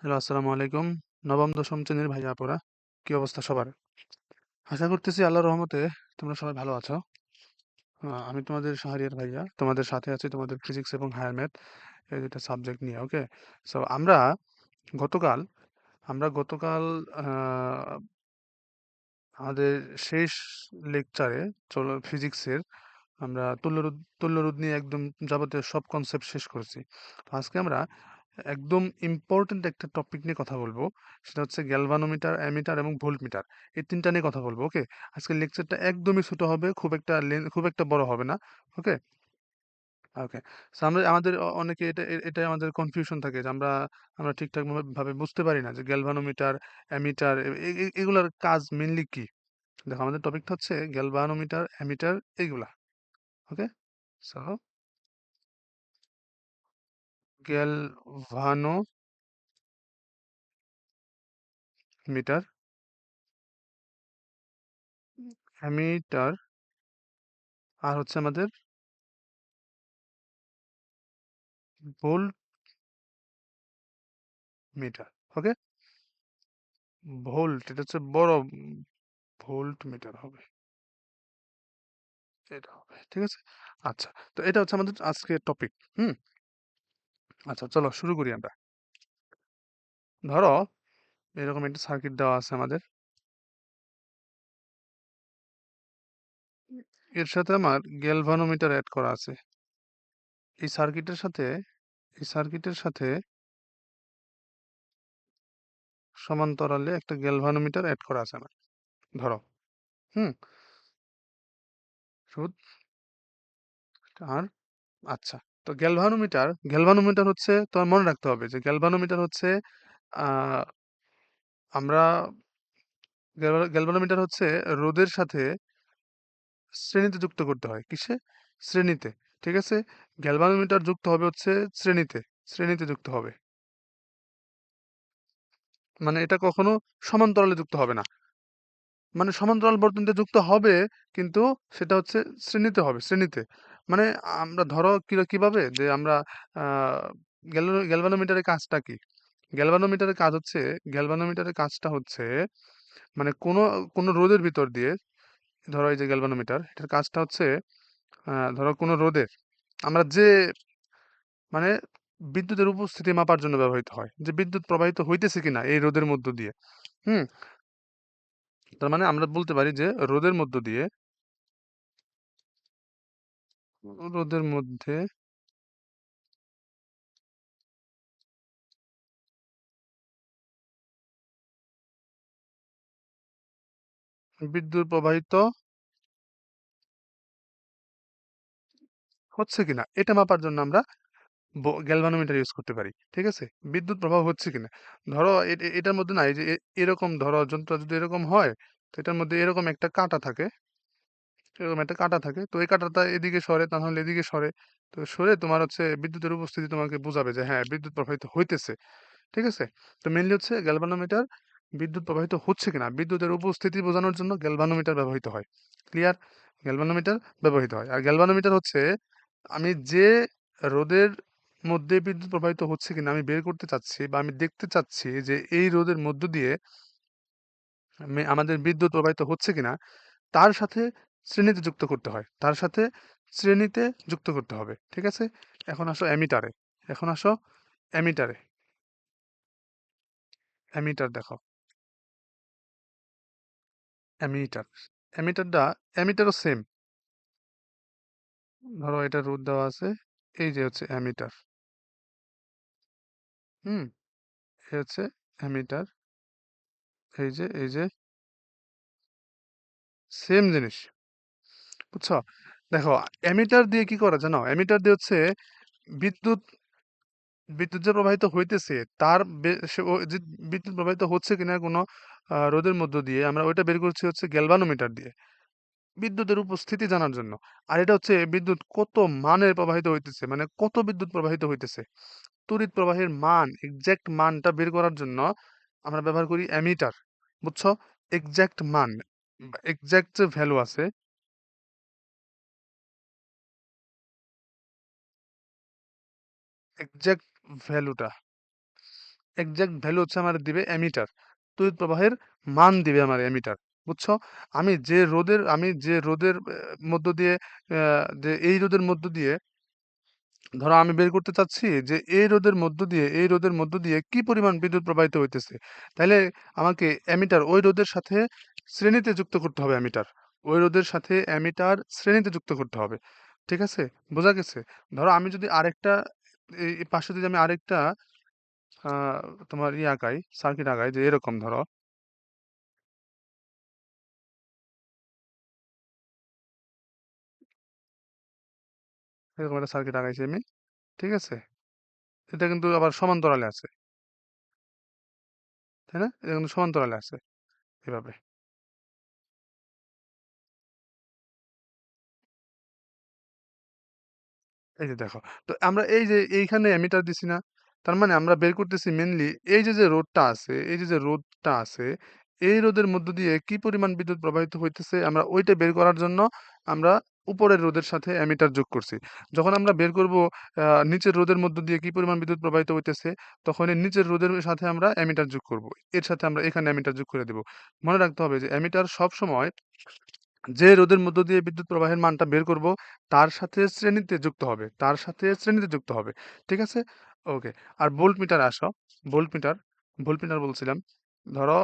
Hello, আসসালামু আলাইকুম। নবম দশম শ্রেণীর ভাই আপুরা, কি অবস্থা সবার? আশা করতেছি আল্লাহর রহমতে তোমরা সবাই ভালো আছো। আমি তোমাদের শাহরিয়ার ভাইয়া, তোমাদের সাথে আছি তোমাদের ফিজিক্স এবং হায়ার ম্যাথ এই দুটো সাবজেক্ট নিয়ে। ওকে, সো গতকাল আমরা গতকাল আহ, আমাদের শেষ লেকচারে চলো ফিজিক্সের আমরা তুল্যরোধ নিয়ে একদম যাবতীয় সব কনসেপ্ট শেষ করেছি। তো আজকে আমরা একদম ইম্পর্ট্যান্ট একটা টপিক নিয়ে কথা বলবো। সেটা হচ্ছে গ্যালভানোমিটার, অ্যামিটার এবং ভোল্টমিটার। এই তিনটা নিয়ে কথা বলবো। ওকে, আজকের লেকচারটা একদমই ছোট হবে, খুব একটা বড় হবে না। ওকে, ওকে। সো আমরা আমাদের অনেকে এটা আমাদের কনফিউশন থাকে যে আমরা আমরা ঠিকঠাক ভাবে বুঝতে পারি না যে গ্যালভানোমিটার, অ্যামিটার এগুলার কাজ মেনলি কি। দেখো, আমাদের টপিকটা হচ্ছে গ্যালভানোমিটার, অ্যামিটার এইগুলা। ওকে, সো গ্যালভানোমিটার, অ্যামিটার, আর হচ্ছে আমাদের ভোল্টমিটার। ওকে, ভোল্ট এটা হচ্ছে বড়, ভোল্ট মিটার হবে, এটা হবে। ঠিক আছে, আচ্ছা। তো এটা হচ্ছে আমাদের আজকের টপিক। হুম, আচ্ছা, চলো শুরু করি আমরা। ধরো এরকম একটা সার্কিট দেওয়া আছে আমাদের, এর সাথে আমার গ্যালভানোমিটার অ্যাড করা আছে। এই সার্কিটের সাথে এই সার্কিটের সাথে সমান্তরালে একটা গ্যালভানোমিটার অ্যাড করা আছে আমার। ধরো, হুম, শুধু আর আচ্ছা। তো গ্যালভানোমিটার হচ্ছে, তোমার মনে রাখতে হবে যে গ্যালভানোমিটার হচ্ছে আহ আমরা গ্যালভানোমিটার হচ্ছে রোদের সাথে শ্রেণীতে যুক্ত করতে হয়। কিসে? শ্রেণীতে। ঠিক আছে, গ্যালভানোমিটার যুক্ত হবে হচ্ছে শ্রেণীতে, শ্রেণীতে যুক্ত হবে। মানে এটা কখনো সমান্তরালে যুক্ত হবে না। মানে সমান্তরাল বর্তনীতে যুক্ত হবে, কিন্তু সেটা হচ্ছে শ্রেণীতে হবে, শ্রেণীতে। মানে আমরা ধরো কিভাবে যে আমরা আহ গ্যালভানোমিটারের কাজটা কি? গ্যালভানোমিটারের কাজ হচ্ছে, গ্যালভানোমিটারের কাজটা হচ্ছে মানে কোনো রোদের ভিতর দিয়ে, ধরো এই যে গ্যালভানোমিটার, এটার কাজটা হচ্ছে ধরো কোনো রোদের আমরা যে মানে বিদ্যুতের উপস্থিতি মাপার জন্য ব্যবহৃত হয়, যে বিদ্যুৎ প্রবাহিত হইতেছে কিনা এই রোদের মধ্য দিয়ে। হুম, তার মানে আমরা বলতে পারি যে রোদের মধ্যে বিদ্যুৎ প্রবাহিত হচ্ছে কিনা এটা মাপার জন্য আমরা গ্যালভানোমিটার ইউজ করতে পারি। ঠিক আছে, বিদ্যুৎ প্রবাহ হচ্ছে কিনা। ধরো এটার মধ্যে না, এই যে এরকম ধরো যন্ত্র যদি এরকম হয়, তো এটার মধ্যে এরকম একটা কাঁটা থাকে, এরকম একটা কাঁটা থাকে। তো এই কাঁটাটা এদিকে সরে, তা নাহলে এদিকে সরে। তো সরে তোমার হচ্ছে বিদ্যুতের উপস্থিতি তোমাকে বোঝাবে যে হ্যাঁ বিদ্যুৎ প্রবাহিত হইতেছে। ঠিক আছে, তো মেইনলি হচ্ছে গ্যালভানোমিটার বিদ্যুৎ প্রবাহিত হচ্ছে কিনা, বিদ্যুতের উপস্থিতি বোঝানোর জন্য গ্যালভানোমিটার ব্যবহৃত হয়। ক্লিয়ার? গ্যালভানোমিটার ব্যবহৃত হয়। আর গ্যালভানোমিটার হচ্ছে আমি যে রোদের মধ্যে বিদ্যুৎ প্রবাহিত হচ্ছে কিনা আমি বের করতে চাচ্ছি, বা আমি দেখতে চাচ্ছি যে এই রোদের মধ্য দিয়ে আমাদের বিদ্যুৎ প্রবাহিত হচ্ছে কিনা, তার সাথে শ্রেণীতে যুক্ত করতে হয়, তার সাথে শ্রেণীতে যুক্ত করতে হবে। ঠিক আছে, এখন আসো অ্যামিটারে। এখন আসো অ্যামিটারে। অ্যামিটার দেখো, অ্যামিটার, অ্যামিটারও সেম। ধরো এটা রোদ দেওয়া আছে, এই যে হচ্ছে অ্যামিটার। হুম, এই হচ্ছে অ্যামিটার, এই যে সেম জিনিস। বুঝছো? দেখো, অ্যামিটার দিয়ে কি করা জানো? অ্যামিটার দিয়ে হচ্ছে বিদ্যুৎ বিদ্যুৎ যে প্রবাহিত হইতেছে তার যে বিদ্যুৎ প্রবাহিত হচ্ছে কিনা কোনো রোদের মধ্য দিয়ে, আমরা ওইটা বের করছি হচ্ছে গ্যালভানোমিটার দিয়ে, বিদ্যুতের উপস্থিতি জানার জন্য। আর এটা হচ্ছে বিদ্যুৎ কত মানের প্রবাহিত হইতেছে, মানে কত বিদ্যুৎ প্রবাহিত হইতেছে, তড়িৎ প্রবাহের মান, এক্সাক্ট মানটা বের করার জন্য আমরা ব্যবহার করি অ্যামিটার। বুঝছো? এক্সাক্ট মান, এক্সাক্ট যে ভ্যালু আছে, এক্সাক্ট ভ্যালুটা, এক্সাক্ট ভ্যালু হচ্ছে আমার দিবে অ্যামিটার, তড়িৎ প্রবাহের মান দিবে আমার অ্যামিটার। বুঝছো? আমি যে রোদের মধ্য দিয়ে যে এই রোদের মধ্য দিয়ে ধরো আমি বের করতে চাচ্ছি যে এই রোদের মধ্য দিয়ে কি পরিমাণ বিদ্যুৎ প্রবাহিত হইতেছে, তাহলে আমাকে অ্যামিটার ওই রোদের সাথে শ্রেণীতে যুক্ত করতে হবে। অ্যামিটার শ্রেণীতে যুক্ত করতে হবে। ঠিক আছে? বোঝা গেছে? ধরো আমি যদি আরেকটা এই পাশে যদি আমি আরেকটা আহ, তোমার আঁকাই, সার্কিট আঁকাই, যে এরকম ধরো এরকম একটা সার্কিট আঁকাইছি আমি। ঠিক আছে? এটা কিন্তু আবার সমান্তরালে আছে, তাই না? এটা কিন্তু সমান্তরালে আছে এভাবে। এই যে দেখো, তো আমরা এই যে এইখানে অ্যামিটার দিছি না, তার মানে আমরা বের করতেছি মেনলি এই যে যে রোধটা আছে, এই রোদের মধ্য দিয়ে কি পরিমাণ বিদ্যুৎ প্রবাহিত হইতেছে, আমরা ওইটা বের করার জন্য আমরা উপরের রোদের সাথে অ্যামিটার যোগ করছি। যখন আমরা বের করব নিচের রোদের মধ্য দিয়ে কি পরিমাণ বিদ্যুৎ প্রবাহিত হইতেছে, তখন এই নিচের রোদের সাথে আমরা অ্যামিটার যোগ করব। এর সাথে আমরা এখানে অ্যামিটার যোগ করে দেব। মনে রাখতে হবে যে অ্যামিটার সব সময় যে রোদের মধ্য দিয়ে বিদ্যুৎ প্রবাহের মানটা বের করব তার সাথে শ্রেণীতে যুক্ত হবে। ঠিক আছে? ওকে। আর ভোল্টমিটার আসো। ভোল্টমিটার ভোল্টমিটার বলছিলাম। ধরো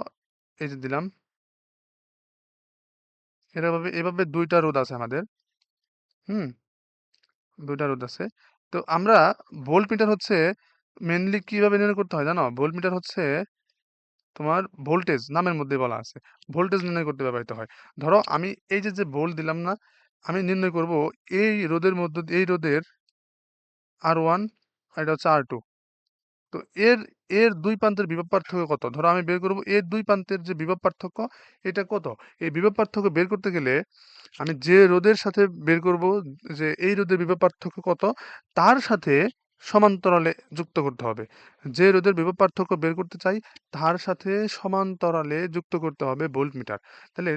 এই যে দিলাম, এভাবে দুইটা রোধ আছে আমাদের। হুম, দুইটা রোধ আছে। তো আমরা ভোল্টমিটার হচ্ছে মেনলি কিভাবে নির্ণয় করতে হয় জানো? ভোল্টমিটার হচ্ছে তোমার ভোল্টেজ নামের মধ্যে বলা আছে, ভোল্টেজ নির্ণয় করতে ব্যবহৃত হয়। ধরো আমি এই যে যে ভোল্ট দিলাম না, আমি নির্ণয় করব এই রোদের R1 আর এটা হচ্ছে R2। তো এর এর দুই প্রান্তের বিভব পার্থক্য কত, ধরো আমি বের করব এর দুই প্রান্তের যে বিভব পার্থক্য এটা কত। এই বিভব পার্থক্য বের করতে গেলে আমি যে রোদের সাথে বের করব যে এই রোদের বিভব পার্থক্য কত, তার সাথে সমান্তরালে যুক্ত করতে হবে। যে রোদের বিভব পার্থক্য বের করতে চাই তার সাথে সমান্তরালে যুক্ত করতে হবে ভোল্টমিটার। তাহলে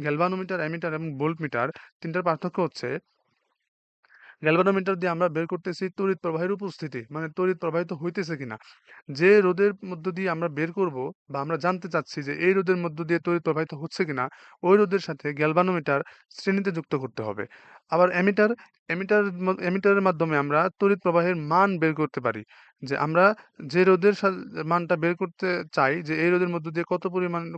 গ্যালভানোমিটার, অ্যামিটার এবং ভোল্টমিটার তিনটার পার্থক্য হচ্ছে গ্যালভানোমিটার দিয়ে আমরা বের করতেছি তড়িৎ প্রবাহের উপস্থিতি, মানে তড়িৎ প্রবাহিত হইতেছে কিনা। যে রোদের মধ্য দিয়ে আমরা বের করব বা আমরা জানতে চাচ্ছি যে এই রোদের মধ্য দিয়ে তড়িৎ প্রবাহিত হচ্ছে কিনা, ওই রোদের সাথে গ্যালভানোমিটার শ্রেণীতে যুক্ত করতে হবে। আবার অ্যামিটারের মাধ্যমে আমরা তড়িৎ প্রবাহের মান বের করতে পারি। যে আমরা যে মানটা বের করতে চাই যে এই রোদের মধ্য দিয়ে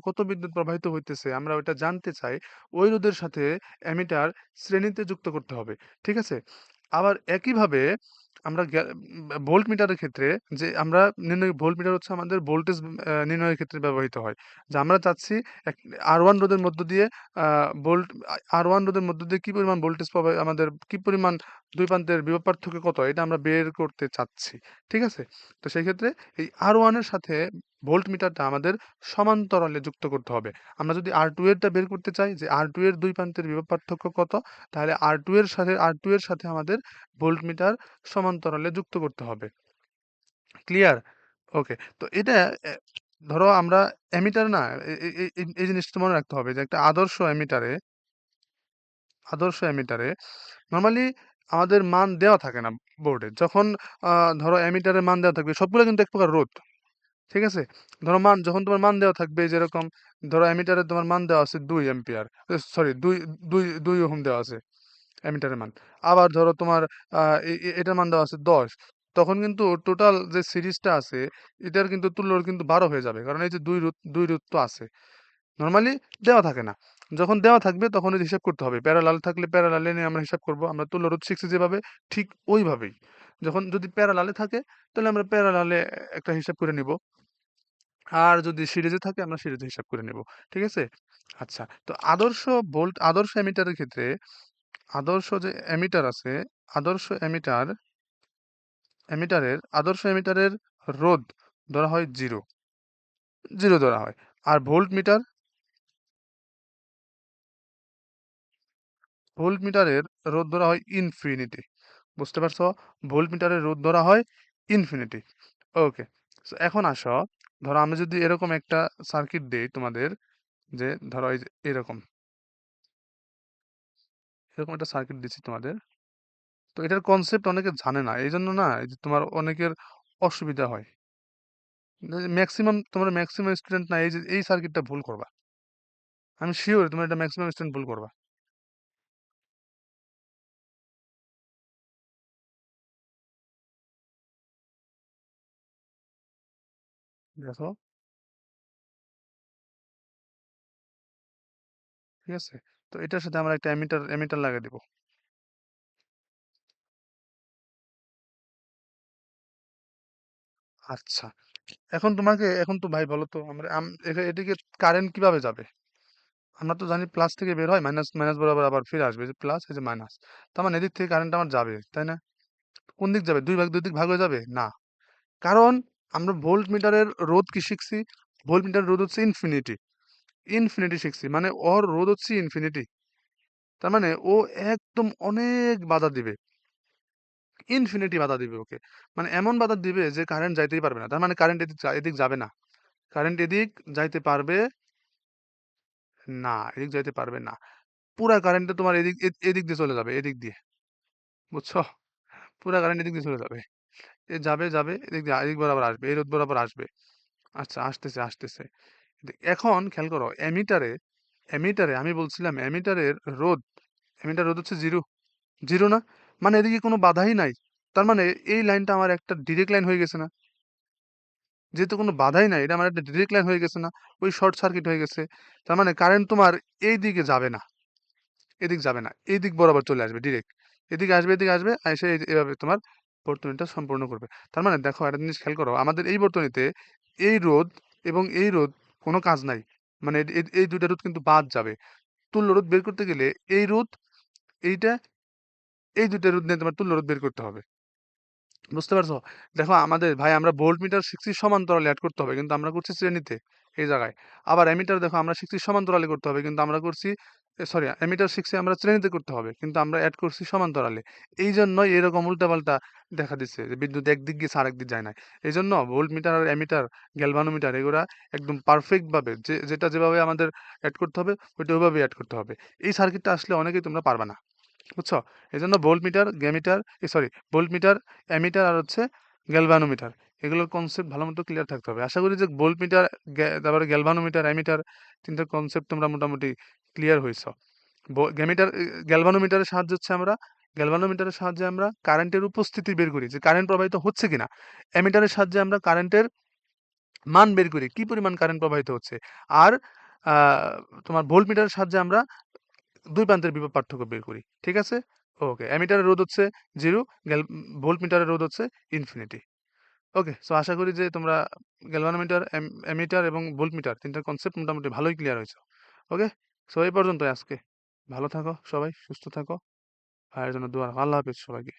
কত বিদ্যুৎ প্রবাহিত হইতেছে, আমরা ওইটা জানতে চাই, ওই রোদের সাথে অ্যামিটার শ্রেণীতে যুক্ত করতে হবে। ঠিক আছে? আবার একইভাবে আমরা ভোল্টমিটারের ক্ষেত্রে যে আমরা ভোল্টমিটার হচ্ছে আমাদের ভোল্টেজ নির্ণয়ের ক্ষেত্রে ব্যবহৃত হয়। যে আমরা চাচ্ছি এক R1 রোধের মধ্য দিয়ে আ ভোল্ট R1 রোধের মধ্য দিয়ে কি পরিমাণ ভোল্টেজ পাবে, আমাদের কি পরিমাণ দুই প্রান্তের বিভব পার্থক্য কত, এটা আমরা বের করতে চাচ্ছি। ঠিক আছে? তো সেই ক্ষেত্রে এই R1 এর সাথে ভোল্টমিটারটা আমাদের সমান্তরালে যুক্ত করতে হবে। আমরা যদি R2 এরটা বের করতে চাই যে R2 এর দুই প্রান্তের বিভব পার্থক্য কত, তাহলে R2 এর সাথে আমাদের ভোল্টমিটার সমান্তরালে যুক্ত করতে হবে। ক্লিয়ার? ওকে। তো এটা ধরো আমরা অ্যামিটার না, এই জিনিসটা মনে রাখতে হবে যে একটা আদর্শ অ্যামিটারে নরমালি আমাদের মান দেওয়া থাকে না বোর্ডে। যখন ধরো অ্যামিটারের মান দেওয়া থাকবে সবগুলো কিন্তু এক প্রকার রোধ। ঠিক আছে? যখন তোমার মান দেওয়া থাকবে, যেরকম ধরো অ্যামিটারে তোমার মান দেওয়া আছে 2 অ্যাম্পিয়ার। সরি, 2 ওহম দেওয়া আছে অ্যামিটারের মান। আবার ধরো তোমার এটার মান দেওয়া আছে 10। তখন কিন্তু টোটাল যে সিরিজটা আছে এটার কিন্তু তুল্য রোধ কিন্তু 12 হয়ে যাবে। কারণ এই যে 2 রোধ তো আছে। নরমালি দেওয়া থাকে না। যখন দেওয়া থাকবে তখন ওই হিসাব করতে হবে। প্যারালাল থাকলে প্যারালালে নিয়ে আমরা হিসাব করব। আমরা তুল্য রোধ শিখছি যেভাবে, ঠিক ওইভাবেই। যদি প্যারালালে থাকে তাহলে আমরা প্যারালালে একটা হিসাব করে নিব। আর যদি সিরিজে থাকে আমরা সিরিজে হিসাব করে নেব। ঠিক আছে? আচ্ছা। তো আদর্শ অ্যামিটারের ক্ষেত্রে যে অ্যামিটার আছে, আদর্শ অ্যামিটার আদর্শ অ্যামিটারের রোধ ধরা হয় 0, ধরা হয়। আর ভোল্টমিটারের রোধ ধরা হয় ইনফিনিটি। বুঝতে পারছো? ভোল্টমিটারের রোধ ধরা হয় ইনফিনিটি। ওকে। সো এখন আসো, ধরো আমি যদি এরকম একটা সার্কিট দেই তোমাদের, যে ধরো এই যে এরকম একটা সার্কিট দিচ্ছি তোমাদের। তো এটার কনসেপ্ট অনেকে জানে না, এই জন্য না এই যে তোমার অনেকের অসুবিধা হয়। ম্যাক্সিমাম, তোমরা ম্যাক্সিমাম স্টুডেন্ট না এই যে এই সার্কিটটা ভুল করবা। আমি শিওর তোমরা এটা ম্যাক্সিমাম স্টুডেন্ট ভুল করবা। দেখো, ঠিক আছে? তো এটার সাথে আমরা একটা এমিটার এমিটার লাগিয়ে দিব। আচ্ছা, এখন তো ভাই বলো তো আমরা এদিকে কারেন্ট কিভাবে যাবে? আমরা তো জানি প্লাস থেকে বের হয় মাইনাস, মাইনাস বরাবর আবার ফিরে আসবে, যে প্লাস এই যে মাইনাস। তার মানে এদিক থেকে কারেন্ট আমার যাবে, তাই না? কোন দিক যাবে? দুই দিক ভাগ হয়ে যাবে না, কারণ আমরা ভোল্ট মিটারের রোধ কি শিখছি? ভোল্ট মিটার রোধ হচ্ছে ইনফিনিটি। ইনফিনিটি শিখছি, মানে ওর রোধ হচ্ছে ইনফিনিটি। তার মানে ও একদম অনেক বাধা দিবে, ইনফিনিটি বাধা দিবে ওকে। মানে এমন বাধা দিবে যে কারেন্ট যাইতেই পারবে না। তার মানে কারেন্ট এদিক যাবে না, কারেন্ট এদিক যাইতে পারবে না, এদিক যাইতে পারবে না। পুরা কারেন্টটা তোমার এদিক দিয়ে চলে যাবে, এদিক দিয়ে, বুঝছো? পুরা কারেন্ট এদিক দিয়ে চলে যাবে। যাবে এদিক দিয়ে, এদিক বরাবর আসবে, এই রোধ বরাবর আসবে। আচ্ছা, আসতেছে। এখন খেয়াল করো, এমিটারে আমি বলছিলাম এমিটারের রোধ, এমিটার রোধ হচ্ছে জিরো, জিরো না? মানে এদিকে কোনো বাধাই নাই। তার মানে এই লাইনটা আমার একটা ডিরেক্ট লাইন হয়ে গেছে না? যেহেতু কোনো বাধাই নাই, এটা আমার একটা ডিরেক্ট লাইন হয়ে গেছে না? ওই শর্ট সার্কিট হয়ে গেছে। তার মানে কারেন্ট তোমার এই দিকে যাবে না, এদিক যাবে না, এই দিক বরাবর চলে আসবে ডিরেক্ট। এদিকে আসবে, এসে এভাবে তোমার বর্তনীটা সম্পূর্ণ করবে। তার মানে দেখো একটা জিনিস খেয়াল করো, আমাদের এই বর্তনীতে এই রোধ এবং এই রোধ কোনো কাজ নাই। মানে এই দুইটা রোধ কিন্তু বাদ যাবে। তুল্য রোধ বের করতে গেলে এই রোধ, এইটা, এই দুইটা রোধ নিয়ে তোমার তুল্য রোধ বের করতে হবে। বুঝতে পারছো? দেখো আমাদের ভাই, আমরা ভোল্ট মিটার শিখছি সমান্তরালে অ্যাড করতে হবে, কিন্তু আমরা করছি শ্রেণীতে, এই জায়গায়। আবার অ্যামিটার দেখো আমরা শিখছি সমান্তরালে করতে হবে, কিন্তু আমরা করছি, সরি, অ্যামিটার শিখছি আমরা শ্রেণীতে করতে হবে, কিন্তু আমরা অ্যাড করছি সমান্তরালে। এই জন্যই এরকম উল্টাপাল্টা দেখা দিচ্ছে যে বিদ্যুৎ একদিক গিয়ে আর একদিক যায় না। এই জন্য ভোল্ট মিটার আর অ্যামিটার, গ্যালভানোমিটার, এগুলা একদম পারফেক্ট ভাবে যেটা যেভাবে আমাদের অ্যাড করতে হবে ওইটা ওইভাবে অ্যাড করতে হবে। এই সার্কিটটা আসলে অনেকেই তোমরা পারবা না, বুঝছো? এজন্য voltmeter, ammeter, sorry, voltmeter, ammeter আর হচ্ছে গ্যালভানোমিটার, এগুলোর কনসেপ্ট ভালো মতো ক্লিয়ার থাকতে হবে। আশা করি যে ভোল্ট মিটার, তারপরে গ্যালভানোমিটার, অ্যামিটার, তিনটার কনসেপ্ট তোমরা মোটামুটি ক্লিয়ার হয়েছ। গ্যামিটার, গ্যালভানোমিটারের সাহায্যে হচ্ছে আমরা, গ্যালভানোমিটারের সাহায্যে আমরা কারেন্টের উপস্থিতি বের করি, যে কারেন্ট প্রবাহিত হচ্ছে কিনা। অ্যামিটারের সাহায্যে আমরা কারেন্টের মান বের করি, কি পরিমাণ কারেন্ট প্রবাহিত হচ্ছে। আর আহ, তোমার ভোল্ট মিটারের সাহায্যে আমরা দুই প্রান্তের বিভব পার্থক্য বের করি, ঠিক আছে? ওকে, অ্যামিটারের রোধ হচ্ছে জিরো, ভোল্ট মিটারের রোধ হচ্ছে ইনফিনিটি। ওকে, সো আশা করি যে তোমরা গ্যালভানোমিটার, অ্যামিটার এবং ভোল্ট মিটার তিনটার কনসেপ্ট মোটামুটি ভালোই ক্লিয়ার হয়েছে। ওকে, সো এই পর্যন্তই আজকে। ভালো থাকো সবাই, সুস্থ থাকো, ভাইয়ের জন্য দোয়া রাখো। আল্লাহ হাফেজ সবাইকে।